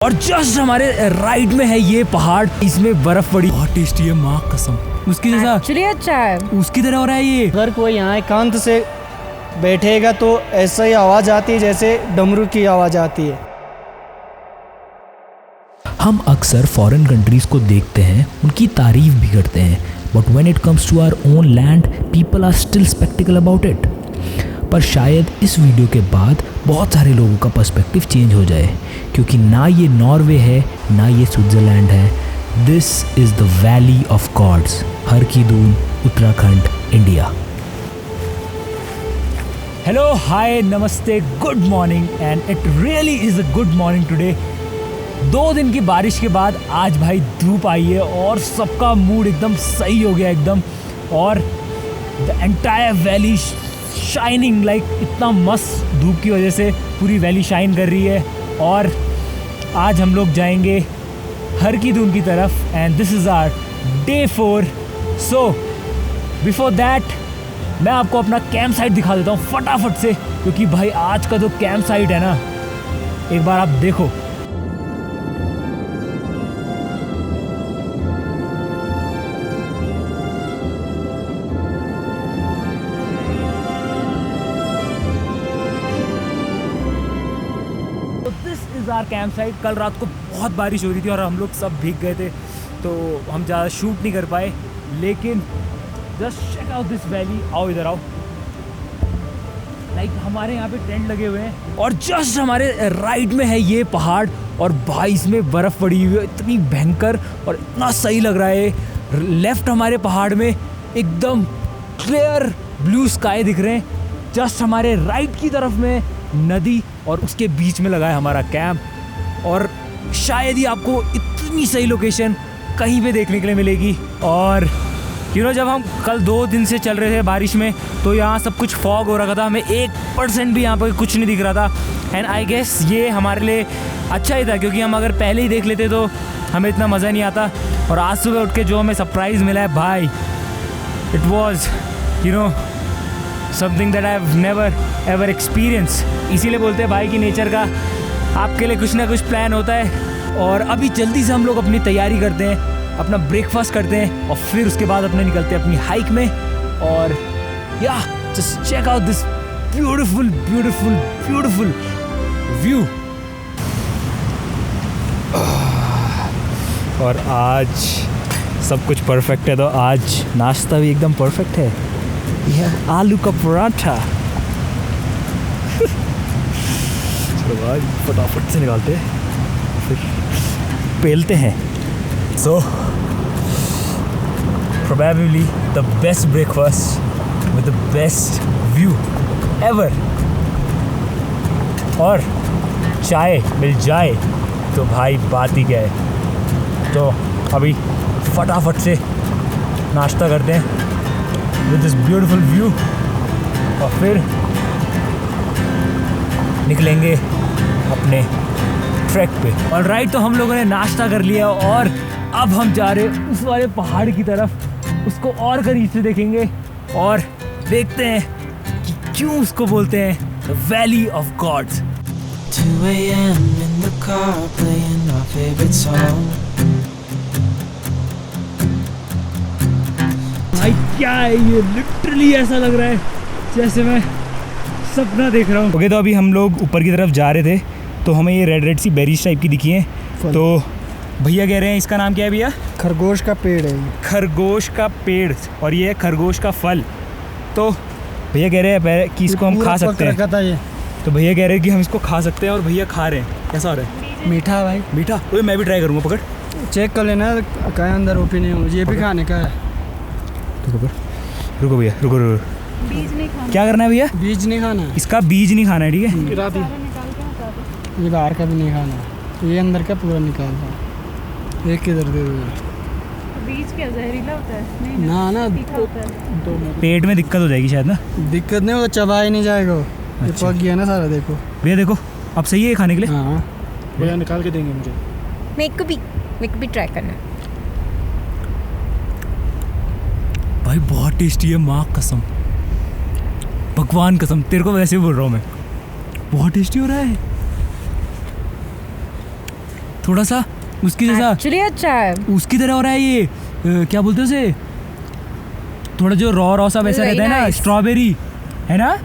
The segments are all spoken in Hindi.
और जस्ट हमारे राइट में है ये पहाड़, इसमें बर्फ पड़ी, बहुत टेस्टी है, माँ कसम। उसकी जैसा एक्चुअली अच्छा है, उसकी तरह हो रहा है ये। अगर कोई यहाँ एकांत से बैठेगा तो ऐसा ही आवाज़ आती है जैसे डमरू की आवाज़ आती है। हम अक्सर फॉरेन कंट्रीज को देखते हैं, उनकी तारीफ भी करते हैं, but when it comes to our own land people are still sceptical about it. पर शायद इस वीडियो के बाद बहुत सारे लोगों का पर्सपेक्टिव चेंज हो जाए, क्योंकि ना ये नॉर्वे है ना ये स्विट्ज़रलैंड है। This is the valley of gods, Har की Doon, Uttarakhand, India. Hello, hi, namaste, good morning, and it really is a good morning today. 2 दिन की बारिश के बाद आज भाई धूप आई है और सबका मूड एकदम सही हो गया एकदम, और the entire valley shining like, इतना मस्त धूप की वजह से पूरी वैली शाइन कर रही है। और आज हम लोग जाएंगे हर की दून की तरफ, and this is our day 4। So before that मैं आपको अपना कैंप साइट दिखा देता हूँ फटाफट से, क्योंकि भाई आज का जो कैंप साइट है ना, एक बार आप देखो। Our camp site. कल रात को बहुत बारिश हो रही थी और हम लोग सब भीग गए थे, तो हम ज़्यादा शूट नहीं कर पाए, लेकिन just check out this valley. आओ इधर आओ, लाइक हमारे यहाँ पे टेंट लगे हुए हैं और जस्ट हमारे राइट में है ये पहाड़, और भाई इसमें बर्फ़ पड़ी हुई है, इतनी भयंकर और इतना सही लग रहा है। लेफ्ट हमारे पहाड़ में एकदम क्लियर ब्लू स्काई दिख रहे हैं, जस्ट हमारे राइट की तरफ में नदी, और उसके बीच में लगा है हमारा कैंप। और शायद ही आपको इतनी सही लोकेशन कहीं पे देखने के लिए मिलेगी। और जब हम कल 2 दिन से चल रहे थे बारिश में, तो यहाँ सब कुछ फॉग हो रखा था, हमें 1% भी यहाँ पर कुछ नहीं दिख रहा था। एंड आई गेस ये हमारे लिए अच्छा ही था, क्योंकि हम अगर पहले ही देख लेते तो हमें इतना मज़ा नहीं आता। और आज सुबह उठ के जो हमें सरप्राइज़ मिला है भाई, it was something that I have never ever experience. इसीलिए बोलते हैं भाई कि नेचर का आपके लिए कुछ ना कुछ प्लान होता है। और अभी जल्दी से हम लोग अपनी तैयारी करते हैं, अपना ब्रेकफास्ट करते हैं, और फिर उसके बाद अपने निकलते हैं अपनी हाइक में। और या just check out this beautiful beautiful beautiful view. और आज सब कुछ परफेक्ट है, तो आज नाश्ता भी एकदम परफेक्ट है। यह आलू का पराठा। चलो भाई फटाफट से निकालते हैं, फिर पेलते हैं। So probably the best breakfast with the best view ever. और चाय मिल जाए तो भाई बात ही क्या है। तो अभी फटाफट से नाश्ता करते हैं विद दिस ब्यूटीफुल व्यू, और फिर निकलेंगे अपने ट्रैक पे। और राइट, तो हम लोगों ने नाश्ता कर लिया और अब हम जा रहे हैं उस वाले पहाड़ की तरफ, उसको और करीब से देखेंगे और देखते हैं कि क्यों उसको बोलते हैं the valley of gods. 2 a.m. in the car playing our favorite song. भाई क्या है ये, लिटरली ऐसा लग रहा है जैसे मैं सपना देख रहा हूँ। ओके, तो अभी हम लोग ऊपर की तरफ जा रहे थे, तो हमें ये रेड रेड सी बेरीज टाइप की दिखी हैं। तो भैया कह रहे हैं इसका नाम क्या है भैया? खरगोश का पेड़ है ये। खरगोश का पेड़, और ये है खरगोश का फल। तो भैया कह रहे हैं कि इसको हम खा सकते हैं। था ये। तो भैया कह रहे हैं कि हम इसको खा सकते हैं, और भैया खा रहे हैं। कैसा हो रहा है? मीठा भाई, मीठा। तो मैं भी ट्राई करूँगा, पकड़ चेक कर लेना क्या अंदर ओपिनियन। ये भी खाने का है। रुको भैया, रुको। बीज नहीं खाना। क्या करना है भैया? बीज नहीं खाना है, इसका बीज नहीं खाना है, ठीक है? ये बाहर का भी नहीं खाना, ये अंदर का पूरा निकाल दो। एक किधर दे दो। बीज क्या जहरीला होता है? नहीं ना तीखा होता है। पेट में दिक्कत हो जाएगी शायद ना। दिक्कत नहीं होगा, चबा ही नहीं जाएगा। ये अच्छा। पक गया ना सारा, देखो भैया देखो, अब सही है खाने के लिए। हाँ, भैया निकाल के देंगे मुझे। मेरे को भी ट्राई करना। भाई बहुत टेस्टी है, माँ कसम, भगवान कसम, तेरे को वैसे ही बोल रहा हूँ मैं, बहुत टेस्टी हो रहा है। थोड़ा सा उसकी जैसा, एक्चुअली अच्छा है। उसकी तरह हो रहा है ये। क्या बोलते हैं उसे, थोड़ा जो रॉ सा वैसा रहता है ना, nice. स्ट्रॉबेरी है ना,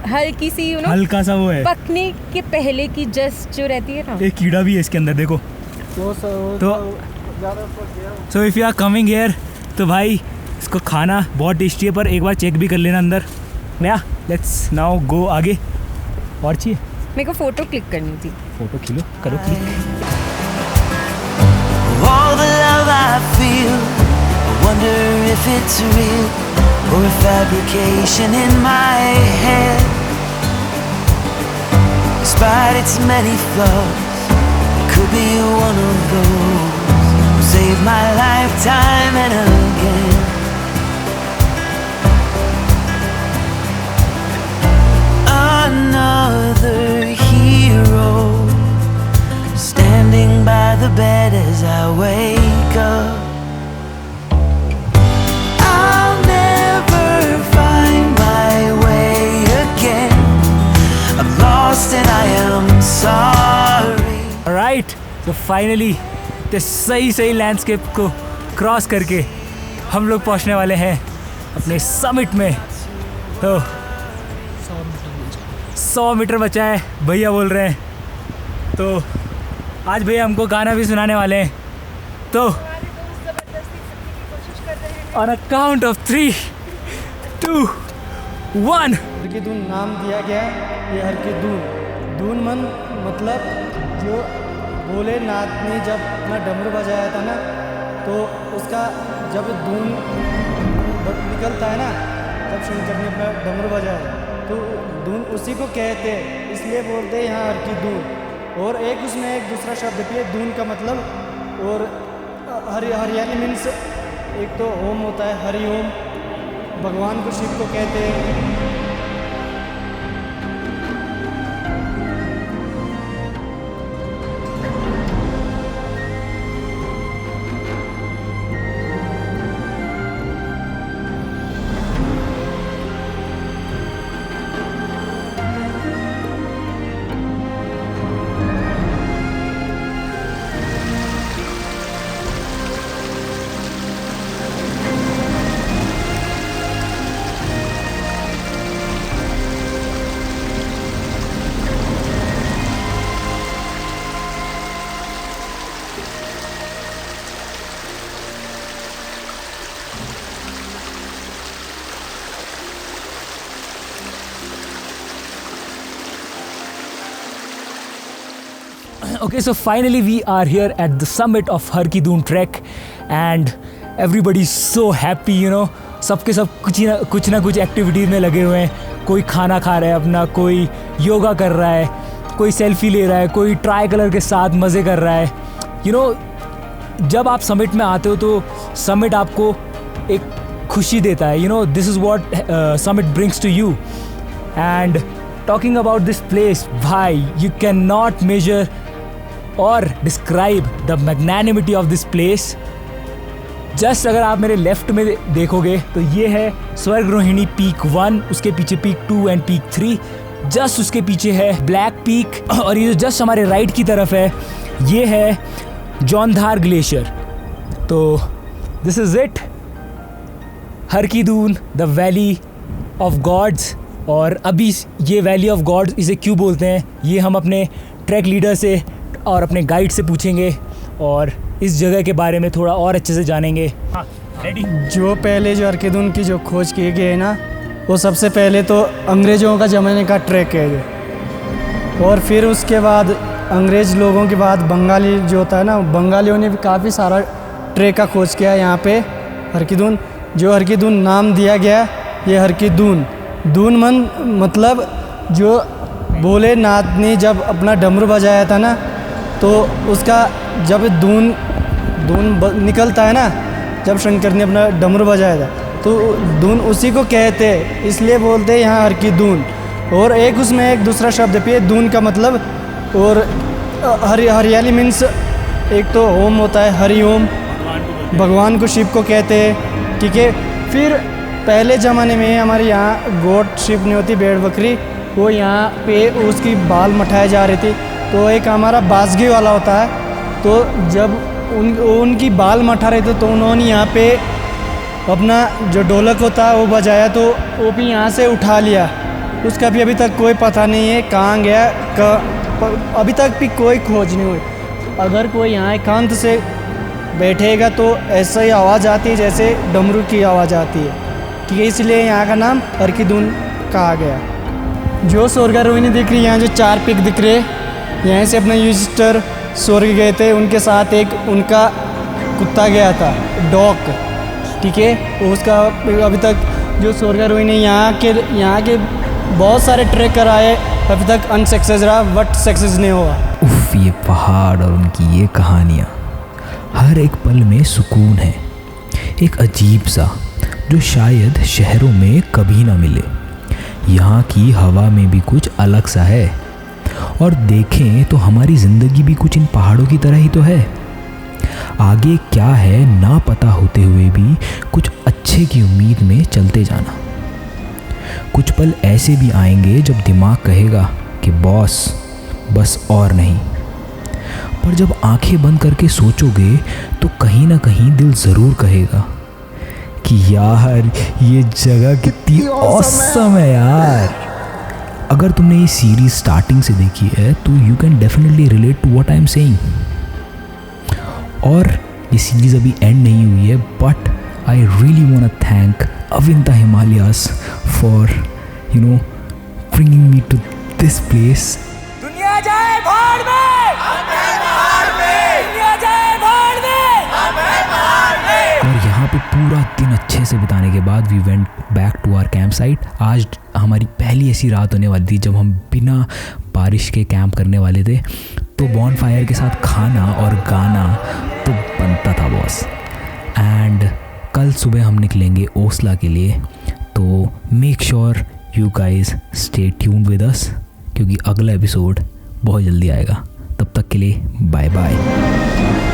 हल्की सी हल्का सा वो है। पकने के पहले की जस्ट जो रहती है ना। एक कीड़ा भी है इसके अंदर देखो। वो तो so if you are coming here तो भाई इसको खाना बहुत टेस्टी है, पर एक बार चेक भी कर लेना अंदर। नया लेट्स नाउ गो आगे। और चाहिए मेरे को फोटो क्लिक करनी थी। फोटो खिलो करो click. All the love I feel, I wonder if it's real or a fabrication in my head. Despite its many flaws, it could be one of those who saved my life time and again. Another hero standing by the bed as I wake up. I'll never find my way again. I'm lost and I am sorry. Right तो फाइनली तो सही लैंडस्केप को क्रॉस करके हम लोग पहुंचने वाले हैं अपने समिट में। तो 100 मीटर बचा है भैया बोल रहे हैं। तो आज भैया हमको गाना भी सुनाने वाले हैं। तो ऑन अ काउंट ऑफ 3, 2, 1। हर की दून नाम दिया गया, ये हर की दून। दून मतलब जो भोलेनाथ ने जब अपना डमरू बजाया था ना, तो उसका जब धून निकलता है ना, जब शंकर ने अपना डमरू बजाया तो धून उसी को कहते हैं, इसलिए बोलते हैं यहाँ हर की दून। और एक उसमें एक दूसरा शब्द भी है दून का मतलब। और हरियाली मीन्स एक तो ओम होता है, हरि ओम, भगवान को शिव को कहते हैं। Okay, so finally we are here at the summit of Har Ki Doon trek and everybody is so happy, you know. सबके सब कुछ ना कुछ एक्टिविटीज़ में लगे हुए हैं। कोई खाना खा रहा है अपना, कोई योगा कर रहा है, कोई सेल्फी ले रहा है, कोई ट्राई कलर के साथ मज़े कर रहा है। You know, जब आप समिट में आते हो तो समिट आपको एक खुशी देता है। You know, this is what summit brings to you. And talking about this place, भाई, you cannot measure or describe the magnanimity of this place. Just अगर आप मेरे लेफ्ट में देखोगे तो ये है स्वर्ग रोहिणी पीक 1, उसके पीछे पीक 2 एंड पीक 3, जस्ट उसके पीछे है ब्लैक पीक, और ये जो जस्ट हमारे राइट की तरफ है ये है जौनधार ग्लेशियर। तो दिस इज़ इट, हर की Doon the valley of gods. और अभी ये वैली ऑफ गॉड्स इसे क्यों बोलते हैं ये हम अपने ट्रैक लीडर से और अपने गाइड से पूछेंगे और इस जगह के बारे में थोड़ा और अच्छे से जानेंगे। जो पहले जो हर की दून की जो खोज की गई है ना, वो सबसे पहले तो अंग्रेज़ों का ज़माने का ट्रैक है ये। और फिर उसके बाद अंग्रेज़ लोगों के बाद बंगाली जो होता है ना, बंगालियों ने भी काफ़ी सारा ट्रैक का खोज किया है यहाँ पे हर की दून। जो हर की दून नाम दिया गया ये हर की दून। दून मतलब जो भोलेनाथ ने जब अपना डमरू बजाया था ना, तो उसका जब धून निकलता है ना, जब शंकर ने अपना डमरू बजाया था तो धून उसी को कहते हैं, इसलिए बोलते हैं यहाँ हर की दून। और एक उसमें एक दूसरा शब्द भी है दून का मतलब। और हरियाली मीन्स एक तो ओम होता है, हरि ओम, भगवान को शिव को कहते हैं, ठीक है। फिर पहले ज़माने में हमारे यहाँ गोट शिप नहीं होती, भेड़ बकरी, वो यहाँ पे उसकी बाल मठाए जा रही थी। तो एक हमारा बासगी वाला होता है, तो जब उनकी बाल मठा रहे थे तो उन्होंने यहाँ पे अपना जो ढोलक होता है वो बजाया, तो वो भी यहाँ से उठा लिया। उसका भी अभी तक कोई पता नहीं है कहाँ गया, अभी तक भी कोई खोज नहीं हुई। अगर कोई यहाँ एकांत से बैठेगा तो ऐसा ही आवाज़ आती है जैसे डमरू की आवाज़ आती है, ठीक है, इसलिए यहाँ का नाम अर्कीदून कहा गया। जो स्वर्गारोहिणी दिख रही है, यहाँ जो 4 पिक दिख रहे, यहाँ से अपना युधिष्ठिर स्वर्ग गए थे, उनके साथ एक उनका कुत्ता गया था, डॉग, ठीक है। उसका अभी तक जो स्वर्गारोहिणी यहाँ के बहुत सारे ट्रैकर आए, अभी तक अनसक्सेस रहा, बट सक्सेस नहीं हुआ। उफ, ये पहाड़ और उनकी ये कहानियाँ, हर एक पल में सुकून है, एक अजीब सा जो शायद शहरों में कभी ना मिले। यहाँ की हवा में भी कुछ अलग सा है, और देखें तो हमारी ज़िंदगी भी कुछ इन पहाड़ों की तरह ही तो है। आगे क्या है ना पता होते हुए भी कुछ अच्छे की उम्मीद में चलते जाना। कुछ पल ऐसे भी आएंगे जब दिमाग कहेगा कि बॉस बस और नहीं, पर जब आंखें बंद करके सोचोगे तो कहीं ना कहीं दिल ज़रूर कहेगा कि यार ये जगह कितनी ऑसम है यार। अगर तुमने ये सीरीज स्टार्टिंग से देखी है तो you can definitely relate to what I am saying. और ये सीरीज़ अभी एंड नहीं हुई है, but I really want to thank Avinta Himalayas for bringing me to this place. दुनिया जाए भाड़ में, हम हैं पहाड़ में। दुनिया जाए भाड़ में, हम हैं पहाड़ में। और यहाँ पे पूरा दिन अच्छे से बिताने के बाद we went back to our camp site. आज हमारी पहली ऐसी रात होने वाली थी जब हम बिना बारिश के कैंप करने वाले थे, तो बॉनफायर के साथ खाना और गाना तो बनता था बॉस। एंड कल सुबह हम निकलेंगे ओस्ला के लिए, तो make sure you guys stay tuned with us, क्योंकि अगला एपिसोड बहुत जल्दी आएगा। तब तक के लिए बाय बाय।